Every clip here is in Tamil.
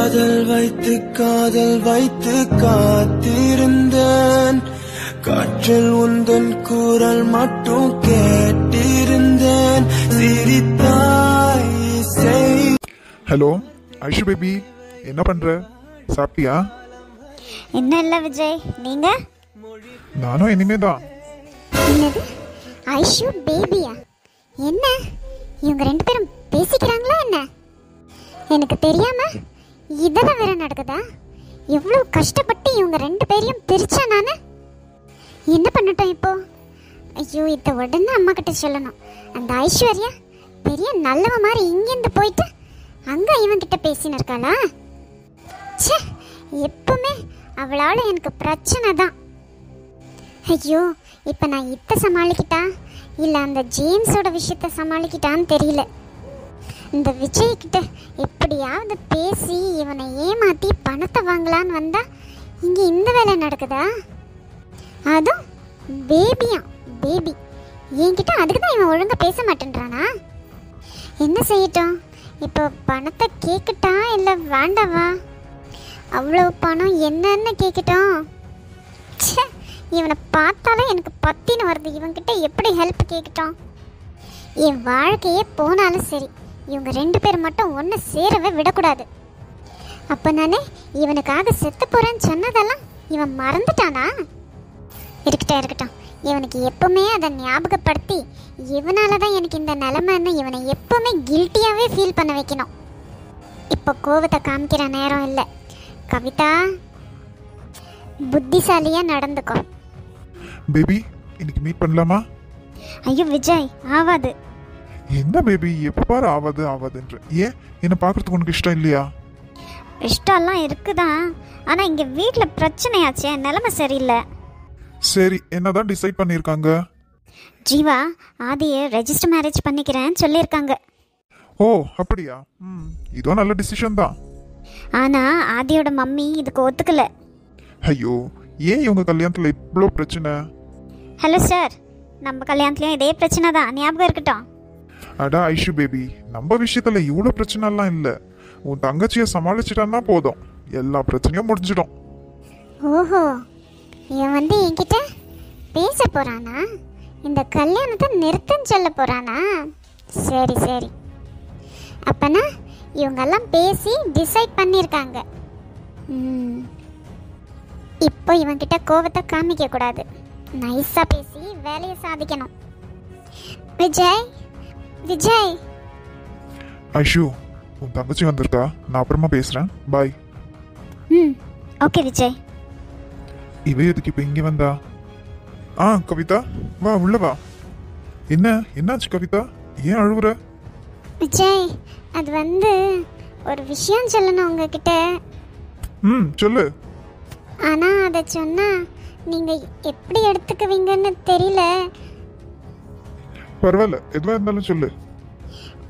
காதல் வைத்து காத்திருந்தேன். காற்றில் உந்தன் குரல் மட்டும் கேட்டிருந்தேன். சிரித்தாய் செய். ஹலோ ஐஷு பேபி, என்ன பண்ற? சாப்பிட்டியா? என்ன இல்ல விஜய், நீங்க? நானும் இனிமே தான். என்னது ஐஷு பேபியா? என்ன இவங்க ரெண்டு பேரும் பேசிக்கிறாங்களா என்ன? எனக்கு தெரியாம இதெல்லாம் வேற நடக்குதா? எவ்வளவு கஷ்டப்பட்டு இவங்க ரெண்டு பேரையும் பிரிச்சா நானு என்ன பண்ணட்டும் இப்போ? ஐயோ, இதை உடனே அம்மா கிட்ட சொல்லணும். அந்த ஐஸ்வர்யா பெரிய நல்லவ மாதிரி இங்கிருந்து போயிட்டு அங்க இவன் கிட்ட பேசின்னு இருக்காளா? ச்சே, எப்பவுமே அவளால எனக்கு பிரச்சனை தான். ஐயோ, இப்ப நான் இத்த சமாளிக்கிட்டா இல்ல அந்த ஜேம்ஸோட விஷயத்த சமாளிக்கிட்டான்னு தெரியல. இந்த விஜய் கிட்ட எப்படியாவது பேசி இவனை ஏமாத்தி பணத்தை வாங்கலான்னு வந்தா இங்க இந்த வேலை நடக்குதா? அதுவும் பேபியா? பேபி என்கிட்ட அதுக்கு தான் இவன் ஒழுங்கா பேச மாட்டேன்றானா? என்ன செய்யட்டும் இப்போ? பணத்தை கேட்கட்டா இல்ல வேண்டாவா? அவ்வளவு பணம் என்னன்னு கேட்கட்டும். ச்சே, இவனை பார்த்தாலே எனக்கு பத்தின்னு வருது. இவன்கிட்ட எப்படி ஹெல்ப் கேட்கட்டும்? என் வாழ்க்கையே போனாலும் சரி, இவங்க ரெண்டு பேர் மட்டும் ஒன்று சேரவே விடக்கூடாது. அப்போ நானே இவனுக்காக செத்து போறேன்னு சொன்னதெல்லாம் இவன் மறந்துட்டானா? இருக்கட்டும், இவனுக்கு எப்பவுமே அதை ஞாபகப்படுத்தி இவனால தான் எனக்கு இந்த நிலைமைன்னு இவனை எப்பவுமே கில்ட்டியாகவே ஃபீல் பண்ண வைக்கணும். இப்போ கோவத்தை காமிக்கிற நேரம் இல்லை. கவிதா, புத்திசாலியா நடந்துக்கோ. பேபி, இன்னைக்கு மீட் பண்ணலாமா? ஐயோ விஜய், ஆவாது. என்ன பேபி, எப்ப பாரு ஆவாதுன்ற. ஏன், என்ன பாக்குறதுக்கு உனக்கு இஷ்டம் இல்லையா? இஷ்டம்லாம் இருக்குதான், ஆனா இங்க வீட்டுல பிரச்சனையாச்சே, நிலைமை சரியில்லை. சரி, என்னதான் டிசைட் பண்ணிருக்காங்க? ஜீவா ஆதியை ரெஜிஸ்டர் மேரேஜ் பண்ணிக்கிறேன்னு சொல்லியிருக்காங்க. ஓ அப்படியா? இதுவும் நல்ல டிசிஷன் தான். ஆனா ஆதியோட மம்மி இதுக்கு ஒத்துக்கல. ஐயோ, ஏன் இவங்க கல்யாணத்துல இவ்வளோ பிரச்சனை? ஹலோ சார், நம்ம கல்யாணத்துலயும் இதே பிரச்சனை தான், ஞாபகம் இருக்கட்டும். அடா ஐஷு பேபி, நம்ம விஷயத்துல இவ்வளோ பிரச்சனை எல்லாம் இல்ல. உன் தங்கச்சியை சமாளிச்சிட்டான்னா போதும், எல்லா பிரச்சனையும் முடிஞ்சிடும். ஓஹோ, இவன் வந்து என்கிட்ட பேச போறானா? இந்த கல்யாணத்தை நிறுத்தன்னு சொல்ல போறானா? சரி சரி, அப்பனா இவங்கெல்லாம் பேசி டிசைட் பண்ணியிருக்காங்க. இப்போ இவன்கிட்ட கோவத்தை காமிக்க கூடாது, நைஸா பேசி வேலையை சாதிக்கணும். விஜய் விஜய். ஐஷு, உன் தங்கச்சி வந்திருக்கா, நான் அப்புறமா பேசுறேன், பாய். ஓகே விஜய். இவ எதுக்கு இப்ப இங்க வந்தா? கவிதா, வா உள்ள வா. என்னாச்சு கவிதா, ஏன் அழுவுற? விஜய், அது வந்து ஒரு விஷயம் சொல்லணும் உங்ககிட்ட. சொல்லு. ஆனா அதை சொன்னா நீங்க எப்படி எடுத்துக்குவீங்கன்னு தெரியல. பரவாயில்ல, எதுவா இருந்தாலும் சொல்லு.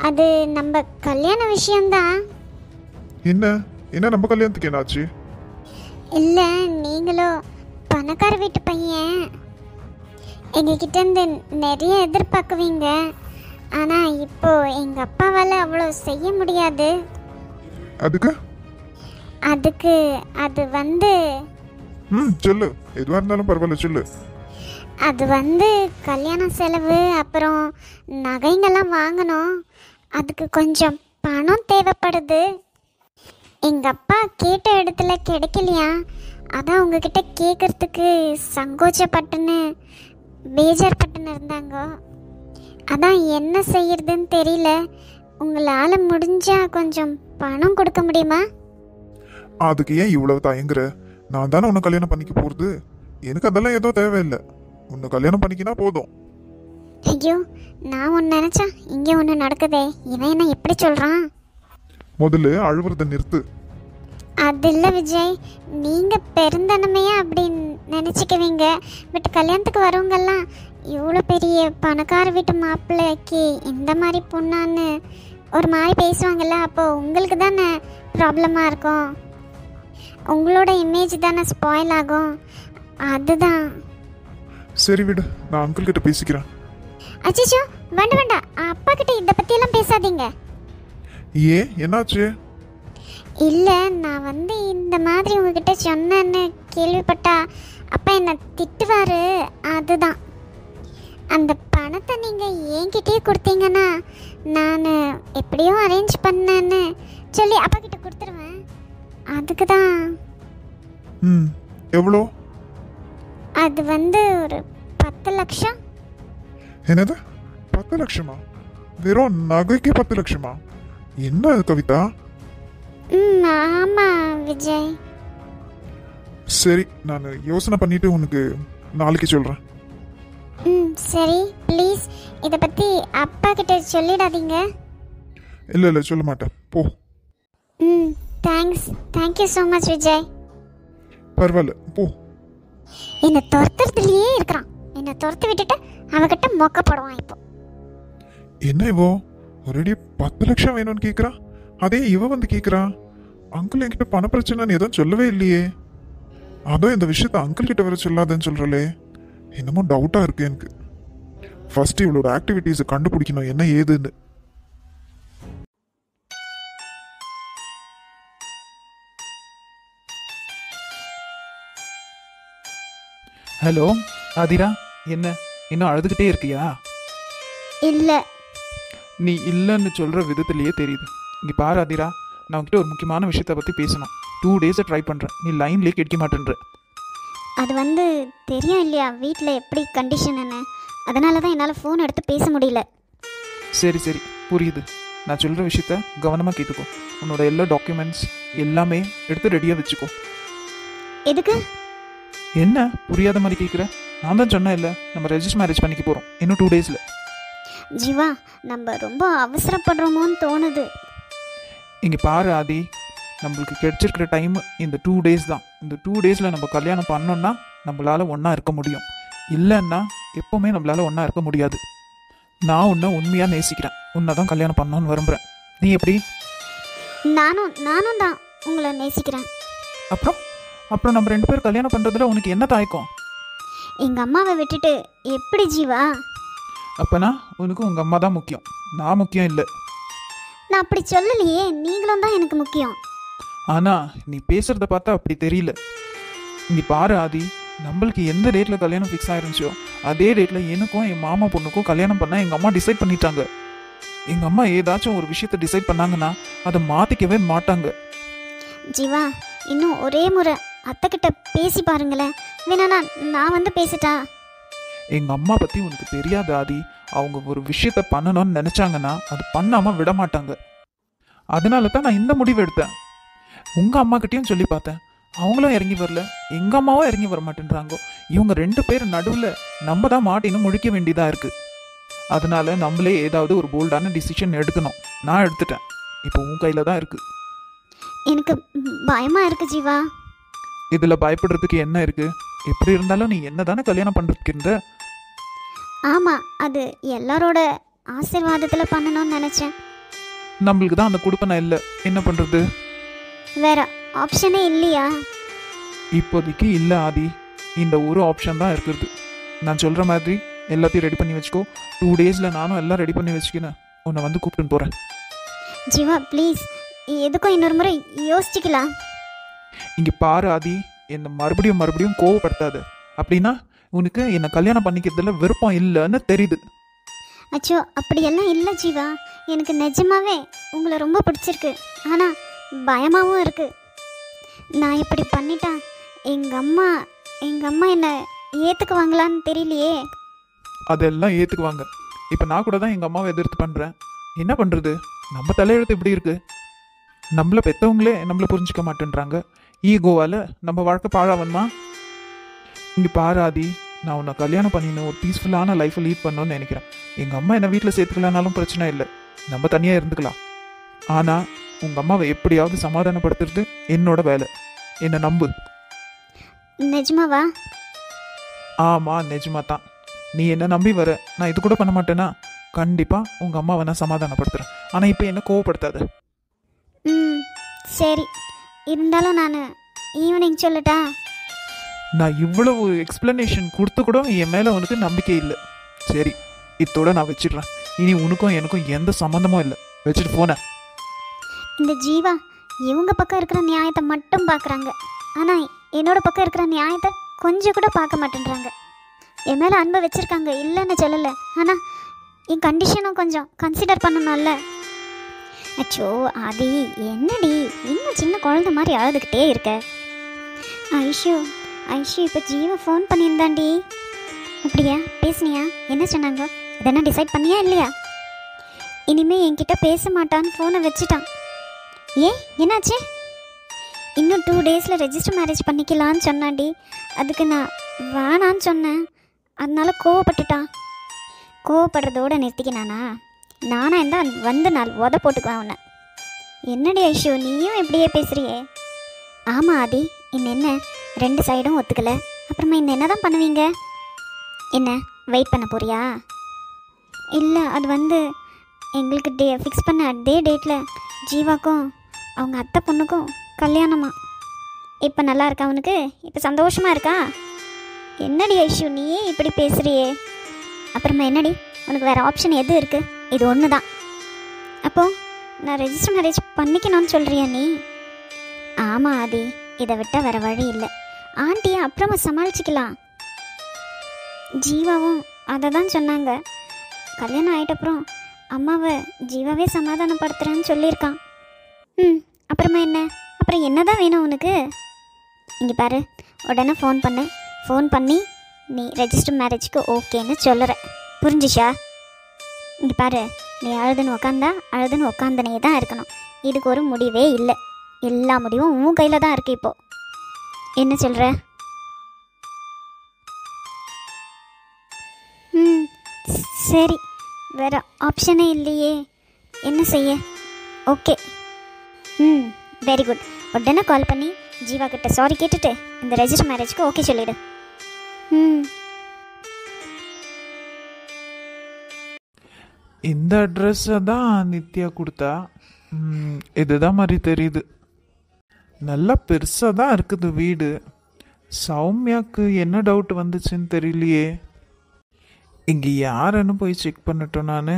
அது நம்ம கல்யாண விஷயம்தான். என்ன நம்ம கல்யாணத்துக்கு என்னாச்சு? இல்ல, நீங்களோ பணக்கார வீட்டு பையன், எங்ககிட்ட இருந்து நிறைய எதிர்பார்க்குவீங்க. ஆனா இப்போ எங்க அப்பாவால அவ்வளோ செய்ய முடியாது. அதுக்கு அது வந்து சொல்லு, எதுவா இருந்தாலும் பரவாயில்ல சொல்லு. அது வந்து கல்யாண செலவு, அப்புறம் நகைங்கெல்லாம் வாங்கணும். அதுக்கு கொஞ்சம் பணம் தேவைப்படுது. எங்க அப்பா கேட்ட இடத்துல கிடைக்கலையா, அதான் உங்ககிட்ட கேட்கறதுக்கு சங்கோச்சப்பட்டுன்னு பேஜார்பட்டுன்னு இருந்தாங்க. அதான் என்ன செய்யறதுன்னு தெரியல. உங்களால முடிஞ்சா கொஞ்சம் பணம் கொடுக்க முடியுமா? அதுக்கு ஏன் இவ்வளவு தயங்குற? நான் தானே உன்னை கல்யாணம் பண்ணிக்க போறது. எனக்கு அதெல்லாம் ஏதோ தேவையில்லை. உன்னை கல்யாணம் பண்ணிக்கினா போதும். ஐயோ, நான் ஒன்று நினைச்சா இங்கே ஒன்று நடக்குதே. இவன் என்ன எப்படி சொல்றான்? முதல்ல அழுவுறத நிறுத்து. அது இல்லை விஜய், நீங்க பெருந்தனமையா அப்படி நினைச்சுக்குவீங்க. பட் கல்யாணத்துக்கு வரவங்கெல்லாம் இவ்வளோ பெரிய பணக்கார வீட்டு மாப்பிள்ளைக்கு இந்த மாதிரி பொண்ணான்னு ஒரு மாதிரி பேசுவாங்கல்ல. அப்போ உங்களுக்கு தானே ப்ராப்ளமாக இருக்கும், உங்களோட இமேஜ் தானே ஸ்பாயில் ஆகும். அதுதான். சரி விடு, நான் அங்கிள் கிட்ட பேசிக்கிறேன். அச்சோ, வேண்டாம், அப்பா கிட்ட இதை பற்றியெல்லாம் பேசாதீங்க. ஏன், என்னாச்சு? இல்லை, நான் வந்து இந்த மாதிரி உங்ககிட்ட சொன்னேன்னு கேள்விப்பட்டா அப்பா என்னை திட்டுவார். அதுதான். அந்த பணத்தை நீங்கள் என்கிட்டயே கொடுத்தீங்கன்னா நான் எப்படியோ அரேஞ்ச் பண்ணேன்னு சொல்லி அப்பா கிட்ட கொடுத்துருவேன். அதுக்கு தான். எவ்வளோ? அது வந்து ஒரு 10 லட்சம். என்னது 10 லட்சமா? வெறும் நகைக்கு 10 லட்சமா? என்ன அது கவிதா? ஆமாம் விஜய். சரி, நான் யோசனை பண்ணிட்டு உனக்கு நாளைக்கு சொல்றேன். சரி, ப்ளீஸ் இதை பற்றி அப்பா கிட்ட சொல்லிடாதீங்க. இல்லை சொல்ல மாட்டேன், போ. Thank you so much Vijay. பரவாயில்ல, போ. என்னை துரத்துறதுலயே இருக்கிறான். என்னை துரத்து விட்டுட்டு அவகிட்ட மொக்கப்படுவான் இப்போ. என்ன இவோ ஒரேடி 10 லட்சம் வேணும்னு கேட்குறா? அதே இவ வந்து கேட்குறா. அங்கிள் என்கிட்ட பண பிரச்சனைன்னு எதுவும் சொல்லவே இல்லையே. அதுவும் இந்த விஷயத்த அங்கிள் கிட்ட வர சொல்லாதன்னு சொல்றலே. என்னமோ டவுட்டா இருக்கு எனக்கு. ஃபர்ஸ்ட் இவளோட ஆக்டிவிட்டீஸை கண்டுபிடிக்கணும் என்ன ஏதுன்னு. ஹலோ ஆதிரா, என்ன இன்னும் அழுதுகிட்டே இருக்கியா? இல்லை. நீ இல்லைன்னு சொல்கிற விதத்துலேயே தெரியுது. இங்கே பாரு ஆதிரா, நான் உங்ககிட்ட ஒரு முக்கியமான விஷயத்தை பற்றி பேசணும். 2 டேஸை ட்ரை பண்ணுறேன், நீ லைன்லேயே கிடைக்க மாட்டேன்ற. அது வந்து தெரியும் இல்லையா வீட்டில் எப்படி கண்டிஷன்னு. அதனால தான் என்னால் ஃபோன் எடுத்து பேச முடியல. சரி புரியுது. நான் சொல்கிற விஷயத்த கவனமாக கேட்டுக்கோ. உன்னோட எல்லா டாக்குமெண்ட்ஸ் எல்லாமே எடுத்து ரெடியாக வச்சுக்கோ. எதுக்கு? என்ன புரியாத மாதிரி கேட்குற? நான் தான் சொன்னேன் இல்லை, நம்ம ரெஜிஸ்டர் மேரேஜ் பண்ணிக்க போகிறோம் இன்னும் 2 டேஸில். ஜீவா, நம்ம ரொம்ப அவசரப்படுறோமோன்னு தோணுது. இங்கே பாரு ஆதி, நம்மளுக்கு கிடைச்சிருக்கிற டைம் இந்த 2 டேஸ் தான். இந்த 2 டேஸில் நம்ம கல்யாணம் பண்ணோன்னா நம்மளால் ஒன்றா இருக்க முடியும். இல்லைன்னா எப்போவுமே நம்மளால் ஒன்றா இருக்க முடியாது. நான் உன்னை உண்மையாக நேசிக்கிறேன், உன்னை தான் கல்யாணம் பண்ணணும்னு விரும்புகிறேன். நீ எப்படி? நானும் தான் உங்களை நேசிக்கிறேன். அப்புறம் நம்ம 2 பேரும் கல்யாணம் பண்ணுறதுல உனக்கு என்ன தாய்க்கும்? எங்கள் அம்மாவை விட்டுட்டு எப்படி ஜீவா? அப்போனா உனக்கு உங்கள் அம்மா தான் முக்கியம், நான் முக்கியம் இல்லை. நான் அப்படி சொல்லலையே, நீங்களும் தான் எனக்கு முக்கியம். ஆனால் நீ பேசுகிறத பார்த்தா அப்படி தெரியல. நீ பாரு ஆதி, நம்மளுக்கு எந்த டேட்டில் கல்யாணம் ஃபிக்ஸ் ஆயிருந்துச்சோ அதே டேட்டில் எனக்கும் என் மாமா பொண்ணுக்கும் கல்யாணம் பண்ண எங்கள் அம்மா டிசைட் பண்ணிட்டாங்க. எங்கள் அம்மா ஏதாச்சும் ஒரு விஷயத்தை டிசைட் பண்ணாங்கன்னா அதை மாற்றிக்கவே மாட்டாங்க. ஜீவா, இன்னும் ஒரே முறை அத்தைக்கிட்ட பேசி பாருங்களேன். வேணா நான் வந்து பேசிட்டா? எங்கள் அம்மா பற்றி உனக்கு தெரியாத ஆதி, அவங்க ஒரு விஷயத்த பண்ணணும்னு நினச்சாங்கன்னா அது பண்ணாமல் விட மாட்டாங்க. அதனால தான் நான் இந்த முடிவு எடுத்தேன். உங்கள் அம்மாக்கிட்டையும் சொல்லி பார்த்தேன், அவங்களும் இறங்கி வரல, எங்கள் அம்மாவும் இறங்கி வர மாட்டேன்றாங்க. இவங்க 2 பேர் நடுவில் நம்ம தான் மாட்டின்னு முழிக்க வேண்டியதாக இருக்குது. அதனால நம்மளே ஏதாவது ஒரு போல்டான டிசிஷன் எடுக்கணும். நான் எடுத்துட்டேன், இப்போ உன் கையில் தான் இருக்குது. எனக்கு பயமாக இருக்குது ஜீவா. இதில் பயப்படுறதுக்கு என்ன இருக்குது? எப்படி இருந்தாலும் நீ என்ன தானே கல்யாணம் பண்ணுறதுக்கு இருந்த. ஆமாம், அது எல்லாரோட ஆசீர்வாதத்தில் பண்ணணும்னு நினச்சேன். நம்மளுக்கு தான் அந்த கொடுப்பனை இல்லை, என்ன பண்ணுறது? வேற ஆப்ஷனே இல்லையா? இப்போதைக்கு இல்லை ஆதி, இந்த ஒரு ஆப்ஷன் தான் இருக்குது. நான் சொல்கிற மாதிரி எல்லாத்தையும் ரெடி பண்ணி வச்சுக்கோ. 2 டேஸில் நானும் எல்லாம் ரெடி பண்ணி வச்சுக்கினேன், உன்னை வந்து கூப்பிட்டுன்னு போகிறேன். ஜீவா ப்ளீஸ், எதுக்கும் இன்னொரு முறை யோசிச்சுக்கலாம். இங்கே பாரு ஆதி, என்னை மறுபடியும் கோவப்படுத்தாது. அப்படின்னா உனக்கு என்னை கல்யாணம் பண்ணிக்கிறதுல விருப்பம் இல்லைன்னு தெரியுது. அச்சோ, அப்படியெல்லாம் இல்லை ஜீவா. எனக்கு நிஜமாவே உங்களை ரொம்ப பிடிச்சிருக்கு. ஆனால் பயமாகவும் இருக்குது. நான் இப்படி பண்ணிட்டா எங்கள் அம்மா என்னை ஏற்றுக்குவாங்களான்னு தெரியலையே. அதெல்லாம் ஏற்றுக்குவாங்க. இப்போ நான் கூட தான் எங்கள் அம்மாவை எதிர்த்து பண்ணுறேன். என்ன பண்ணுறது? நம்ம தலையெழுத்து இப்படி இருக்குது. நம்மளை பெற்றவங்களே நம்மளை புரிஞ்சிக்க மாட்டேன்றாங்க. ஈகோவால் நம்ம வாழ்க்கை பாழாவன்மா. இங்கே பாராதி, நான் உன்னை கல்யாணம் பண்ணின்னு ஒரு பீஸ்ஃபுல்லான லைஃப்பை லீட் பண்ணணும்னு நினைக்கிறேன். எங்கள் அம்மா என்னை வீட்டில் சேர்த்துக்கலனாலும் பிரச்சனை இல்லை, நம்ம தனியாக இருந்துக்கலாம். ஆனால் உங்கள் அம்மாவை எப்படியாவது சமாதானப்படுத்துறது என்னோட வேலை. என்னை நம்பு. நிஜமாவா? ஆமாம், நிஜமாக தான். நீ என்ன நம்பி வர, நான் இது கூட பண்ண மாட்டேன்னா கண்டிப்பாக உங்கள் அம்மாவை நான் சமாதானப்படுத்துகிறேன். ஆனால் இப்போ என்ன கோவப்படுத்தாது. சரி, இருந்தாலும் நான் ஈவினிங் சொல்லட்டா? நான் இவ்வளவு எக்ஸ்பிளனேஷன் கொடுத்து கூட என் மேலே உனக்கு நம்பிக்கை இல்லை. சரி, இதோட நான் வச்சிடுறேன். இனி உனக்கும் எனக்கும் எந்த சம்மந்தமும் இல்லை. வச்சுட்டு போனேன். இந்த ஜீவா இவங்க பக்கம் இருக்கிற நியாயத்தை மட்டும் பார்க்குறாங்க. ஆனால் என்னோட பக்கம் இருக்கிற நியாயத்தை கொஞ்சம் கூட பார்க்க மாட்டேன்றாங்க. என் மேலே அன்பை வச்சுருக்காங்க, இல்லைன்னு சொல்லலை. ஆனால் என் கண்டிஷனும் கொஞ்சம் கன்சிடர் பண்ணணும்ல. அச்சோ ஆதி, என்னடி இன்னும் சின்ன குழந்தை மாதிரி அழுதுகிட்டே இருக்க? ஐஷு இப்போ ஜீவா ஃபோன் பண்ணியிருந்தாண்டி. அப்படியா? பேசுனியா? என்ன சொன்னாங்க? இதெல்லாம் டிசைட் பண்ணியா இல்லையா? இனிமே என்கிட்ட பேச மாட்டான்னு ஃபோனை வச்சுட்டான். ஏன், என்னாச்சு? இன்னும் 2 டேஸில் ரெஜிஸ்டர் மேரேஜ் பண்ணிக்கலான்னு சொன்னாண்டி. அதுக்கு நான் வேணான்னு சொன்னேன். அதனால கோவப்பட்டுட்டான். கோவப்படுறதோடு நிறுத்திக்கினானா? நானா இருந்தால் வந்து நான் உத போட்டுக்குவேன் உன்னை. என்னடி ஐஷு, நீயும் இப்படியே பேசுகிறியே? ஆமாம் ஆதி, என்ன 2 சைடும் ஒத்துக்கலை, அப்புறமா என்ன தான் பண்ணுவீங்க? என்ன வெயிட் பண்ண போறியா? இல்லை, அது வந்து எங்களுக்கு ஃபிக்ஸ் பண்ண அதே டேட்டில் ஜீவாக்கும் அவங்க அத்தை பொண்ணுக்கும் கல்யாணமா. இப்போ நல்லா இருக்கா அவனுக்கு? இப்போ சந்தோஷமாக இருக்கா? என்னடி ஐஷு, நீயே இப்படி பேசுகிறியே? அப்புறமா என்னடி, உனக்கு வேறு ஆப்ஷன் எது இருக்குது? இது ஒன்று தான். அப்போது நான் ரெஜிஸ்டர் மேரேஜ் பண்ணிக்கணும்னு சொல்கிறியா நீ? ஆமாம் ஆதி, இதை விட்டால் வேறு வழி இல்லை. ஆண்டியை அப்புறமா சமாளிச்சிக்கலாம். ஜீவாவும் அதை தான் சொன்னாங்க. கல்யாணம் ஆகிட்டப்புறம் அம்மாவை ஜீவாவே சமாதானப்படுத்துகிறேன்னு சொல்லியிருக்கான். அப்புறமா என்ன? அப்புறம் என்ன தான் வேணும் உனக்கு? இங்கே பாரு, உடனே ஃபோன் பண்ணி நீ ரெஜிஸ்டர் மேரேஜ்க்கு ஓகேன்னு சொல்லுற, புரிஞ்சிச்சா? இங்கே பாரு, நீ அழுதுன்னு உக்காந்தனே தான் இருக்கணும். இதுக்கு ஒரு முடிவே இல்லை. எல்லா முடிவும் உன் கையில் தான் இருக்குது. இப்போது என்ன சொல்கிற? சரி, வேறு ஆப்ஷனே இல்லையே, என்ன செய்ய? Okay, very good. உடனே கால் பண்ணி ஜீவா கிட்ட சாரி கேட்டுட்டு இந்த ரெஜிஸ்டர் மேரேஜ்க்கு ஓகே சொல்லிடு. இந்த அட்ரஸை தான் நித்யா கொடுத்தா. இதுதான் மாதிரி தெரியுது. நல்லா பெருசாக தான் இருக்குது வீடு. சௌமியாவுக்கு என்ன டவுட் வந்துச்சுன்னு தெரியலையே. இங்கே யாருன்னு போய் செக் பண்ணட்டும் நான்.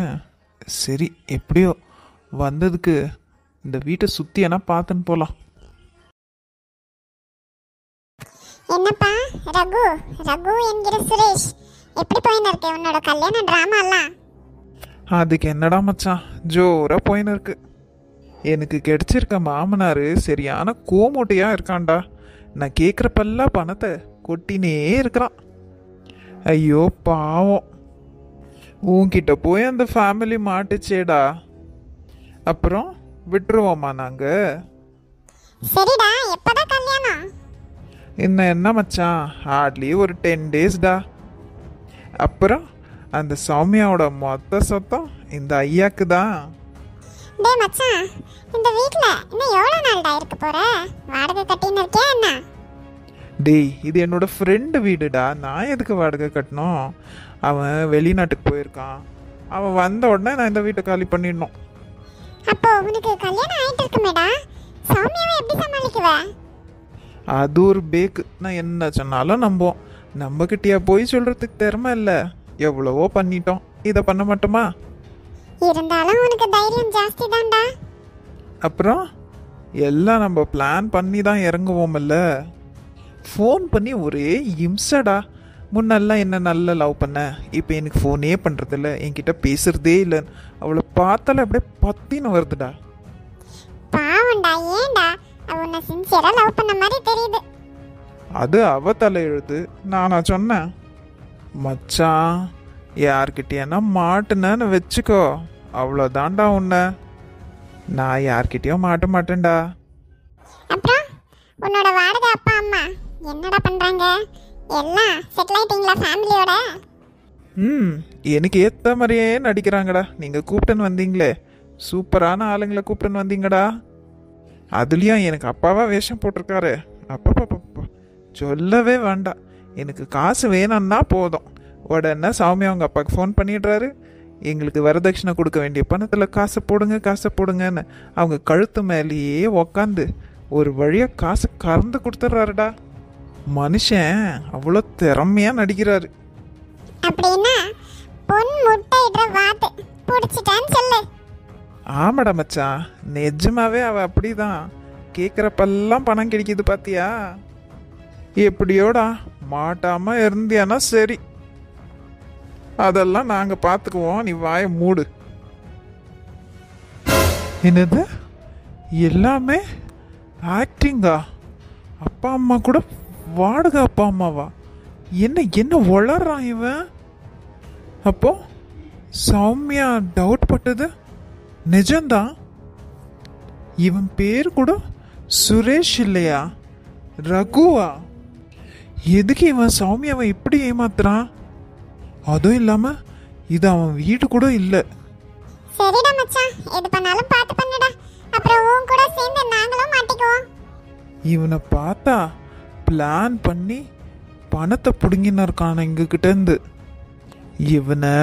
சரி, எப்படியோ வந்ததுக்கு இந்த வீட்டை சுற்றி என்ன பார்த்துன்னு போகலாம். என்னப்பா ரகு என்கிற சுரேஷ், எப்படி போயின்னு இருக்கு உன்னோட கல்யாண ட்ராமாலாம்? அதுக்கு என்னடா மச்சான், ஜோராக போயின்னு இருக்கு. எனக்கு கிடைச்சிருக்க மாமனார் சரியான கோமோட்டையாக இருக்கான்டா. நான் கேட்குறப்பெல்லாம் பணத்தை கொட்டினே இருக்கிறான். ஐயோ பாவம், உன்கிட்ட போய் அந்த ஃபேமிலி மாட்டுச்சேடா. அப்புறம் விட்டுருவோமா நாங்கள்? சரிடா, எப்பதான் கல்யாணம்? இன்னும் என்ன மச்சான், ஹார்ட்லி ஒரு 10 டேஸ்டா. அப்புறம் அந்த சௌமியாவோட மொத்த சொத்தம் இந்த ஐயாக்கு தான். டேய் மச்சான், இந்த வீட்ல இன்னும் எவ்வளவு நாள்டா இருக்க போற? வாடகை கட்டின்னு இருக்கியா என்ன? டேய், இது என்னோட ஃப்ரெண்டு வீடுடா. நான் எதுக்கு வாடகை கட்டணும்? அவன் வெளிநாட்டுக்கு போயிருக்கான். அவன் வந்த உடனே நான் இந்த வீட்டை காலி பண்ணிடணும். அப்போ உனக்கு கல்யாணம் ஆயிட்டு இருக்குமேடா, சௌமியாவை எப்படி சமாளிக்குவ? அது ஒரு பேக்கு. நான் என்ன சொன்னாலும் நம்புவோம். நம்மகிட்டயா போய் சொல்றதுக்கு திறமை இல்லை. எவ்வளவோ பண்ணிட்டோம், இதை பண்ண மாட்டோமா? இருந்தாலும் உனக்கு தைரியம் ஜாஸ்தி தான்டா. அப்புறம் எல்லாம் நம்ம பிளான் பண்ணி தான் இறங்குவோம்ல. ஃபோன் பண்ணி ஒரே இம்சடா. முன்னெல்லாம் என்ன நல்லா லவ் பண்ண, இப்போ எனக்கு ஃபோனே பண்ணுறதில்ல, என்கிட்ட பேசுறதே இல்லை. அவளை பார்த்தால அப்படியே பத்தின்னு வருதுடா. பாவம்டா, ஏன்டா? அவ உன்னை சின்சியரா லவ் பண்ண மாதிரி தெரியுது. அது அவ தலையெழுத்து, நானா சொன்னேன்? மச்சான், யார்கிட்டேனா மாட்டுனேன்னு வச்சுக்கோ, அவ்வளோதான்டா உன்னை. நான் யார்கிட்டயும் மாட்ட மாட்டேன்டா. அப்புறம் உன்னோட வாடகை அப்பா அம்மா என்னடா பண்றாங்க? எல்லாம் செட்டில் ஆயிட்டீங்களா ஃபேமிலியோட? எனக்கு ஏற்ற மாதிரியே நடிக்கிறாங்கடா. நீங்கள் கூப்பிட்டுன்னு வந்தீங்களே, சூப்பரான ஆளுங்களை கூப்பிட்டுன்னு வந்தீங்கடா. அதுலேயும் எனக்கு அப்பாவா வேஷம் போட்டிருக்காரு. அப்பப்பா சொல்லவே வேண்டாம். எனக்கு காசு வேணும்னா போதும், உடனே சௌமியா அவங்க அப்பாவுக்கு ஃபோன் பண்ணிடுறாரு. எங்களுக்கு வரதட்சணை கொடுக்க வேண்டிய பணத்தில் காசை போடுங்கன்னு அவங்க கழுத்து மேலேயே உக்காந்து ஒரு வழியாக காசு கறந்து கொடுத்துட்றாருடா. மனுஷன் அவ்வளோ திறமையாக நடிக்கிறாரு. அப்படின்னா பொன் முட்டையிடுற வாத்து பிடிச்சிட்டான்னு சொல்லு. ஆமாடா மச்சான், நிஜமாவே அவ அப்படிதான். கேட்குறப்பெல்லாம் பணம் கிடைக்குது பாத்தியா? எப்படியோடா மாட்டாம இருந்தியானா சரி, அதெல்லாம் நாங்க பார்த்துக்குவோம், நீ வாயை மூடு. என்னது எல்லாமே ஆக்டிங்கா? அப்பா அம்மா கூட வாடகை அப்பா அம்மாவா? என்ன என்ன வளர்றான் இவன்? அப்போ சௌமியா டவுட் பட்டது நிஜம்தான். இவன் பேர் கூட சுரேஷ் இல்லையா, ரகுவா? எதுக்கு இவன் சௌமியாவை இப்படி ஏமாத்துறான்? அதுவும் இல்லாம இது அவன் வீடு கூட இல்லை. சரிடா மச்சான், எது பண்ணாலும் பார்த்து பண்ணுடா. அப்புறம் உன் கூட சேர்ந்து நாங்களும் மாட்டிக்குவோம். இவனை பார்த்தா பிளான் பண்ணி பணத்தை பிடுங்கின்னு இருக்கான எங்க கிட்ட இருந்து. இவனை